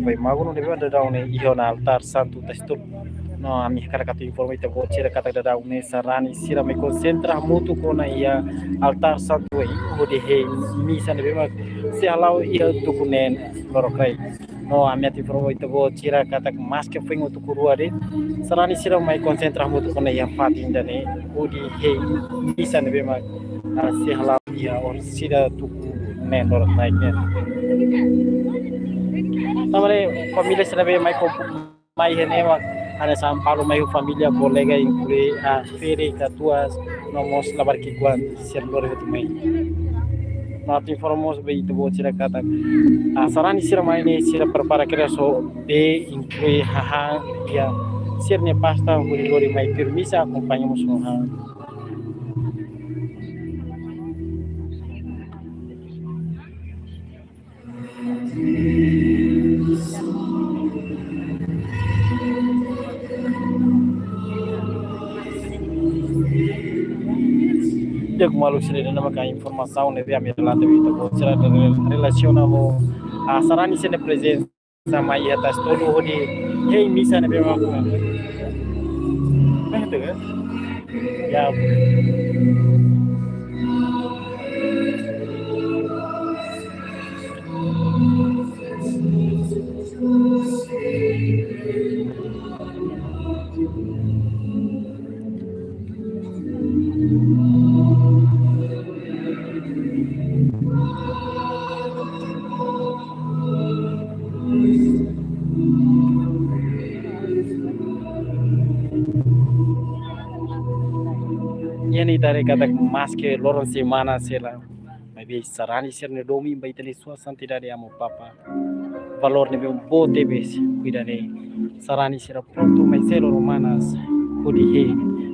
Vai magono deve andare da un io na altar santo testo no ami kara katu informe te bo cira kata da un sarani sira me concentra muito com ia altar santo e o de he misa ne bema se halau ia tukunen loro kai no ami ati informe te bo cira kata mas que foi muito kuruare sarani sira me concentra muito com ia fatin dane o de he misa ne bema se halau ia or sira tukunen loro kai Namanya família se deve mai renewa ada sampalo mai família colega inclui a fere catuas nomos labar kikuan serlor itu mai nanti formos be itu bo cira kata sarani sira mai ne sira prepara kira so be inclui haha ya sirne pasta gori mai permisa acompañamos no ha dia malu sini dan nama informasi ne dia ambil lata itu bo cira relacionado a sarani sene presença sama ia tas todo hodi hey misa ne be ma ko itu kan ya ini dari kata mas ke lorong semana sela maybe sarani serne domi baitali sua santi dari amo papa valor ne be bote bes cuidare sarani sira pronto mai selo romanas kodi he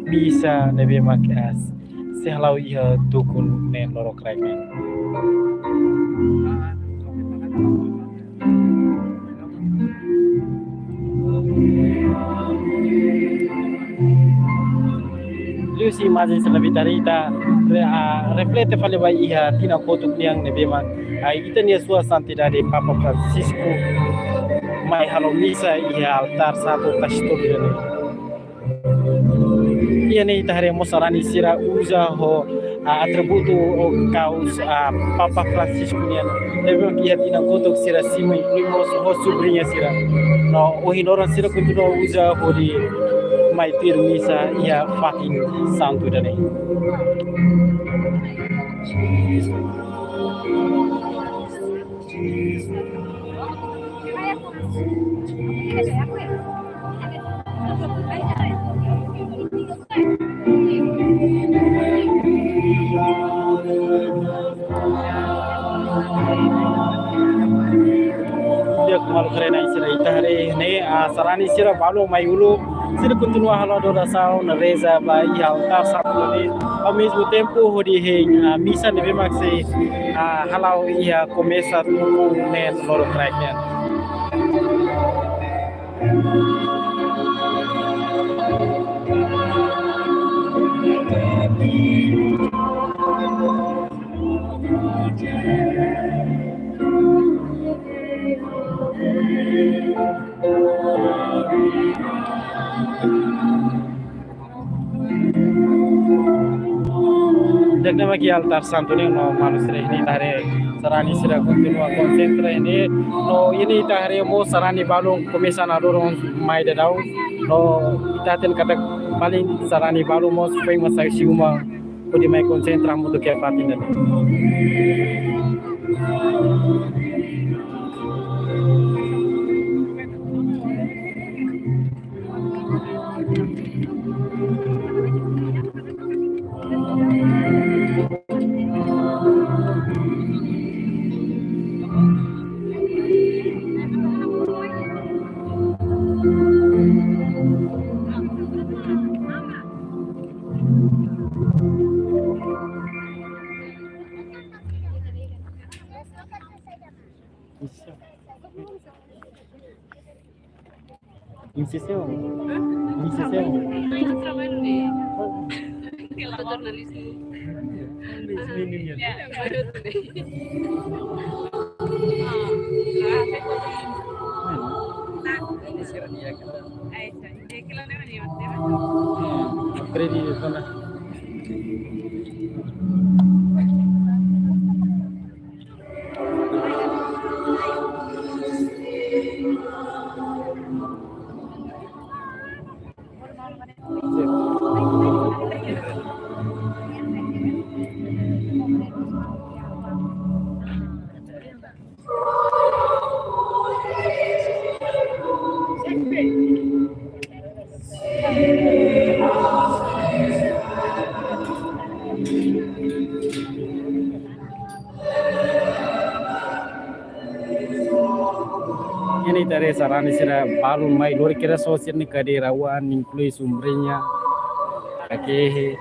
bisa ne be makas se halau ia dukun ne loro kraimen Lucy mazin sa labitarita reflete fale ba iha tina kotuk niang ne bema ita ni sua santidade Papa Francisco mai halo misa iha altar satu tastor dene ia ne itare mosarani sira usa ho atributo o caos Papa Francisco nian deve iha tina kotuk sira sima incluimos ho sobrinha sira no o hinoran sira continua usa ho di mai misa ia fatin santo dane dia kemalu keren sira itare ne sarani sira balo mai ulu sira continua halo do rasao na reza ba ia altar satu ne ao mesmo tempo hodi he misa ne bemaxe halau ia começa tudo ne loro kraken Dagna magi altar santo ne no manusre ini tare sarani sira continua concentra ini no ini tare mo sarani balong começa na dorong mai de dau no itaten kata paling sarani balong mo foi mo sai siguma pode mai concentra mo do que fatina Insiseu. Insiseu. Eu trabalho nele. Eu sou jornalista. Ya, baru tuh deh. Esa, de que la nevan lleva, Credit mana? Ini dari sarana sira balun mai lori kira sosir ni kadi rawan inclui sumbernya kakehe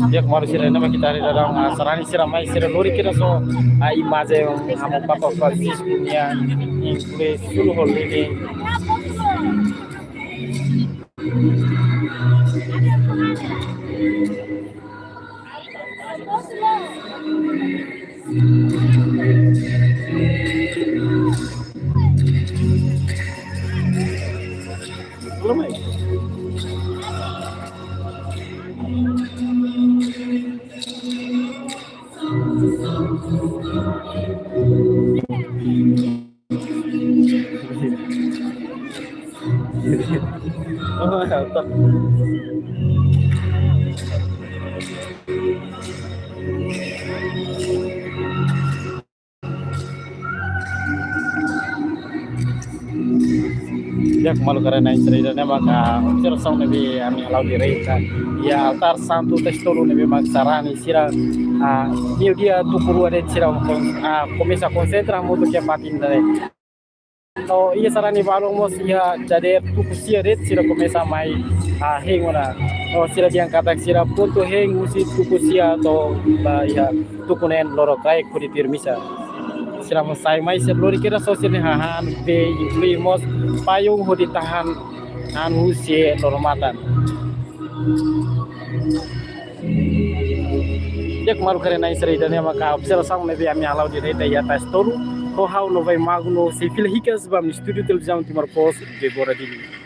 dia kemarin sira nama kita ada dalam sarani sira mai sira lori kira so image amo papa Francis punya inclui sulu holini belum mai oh tak dia kemalu karena cerita maka observasi nabi ami alau direka ya altar santo testolo nabi maksarani sira dia tukuru ada sira komisa konsentra moto que patin dare no iya sarani balong mos ya jadi tukusia red sira komisa mai hengona no sira yang kata sira punto heng musi tukusia to ya tukunen loro kai kuditir misa sira sai mai se lori kira sosial hahan be inclui mos payung ho ditahan anu sie normatan dia kemaru karena cerita ni maka observasi sang nabi ami alau di reta ya tas tolu ko hau no vai magno se filhikas bam studio televisão Timor Post de Boradini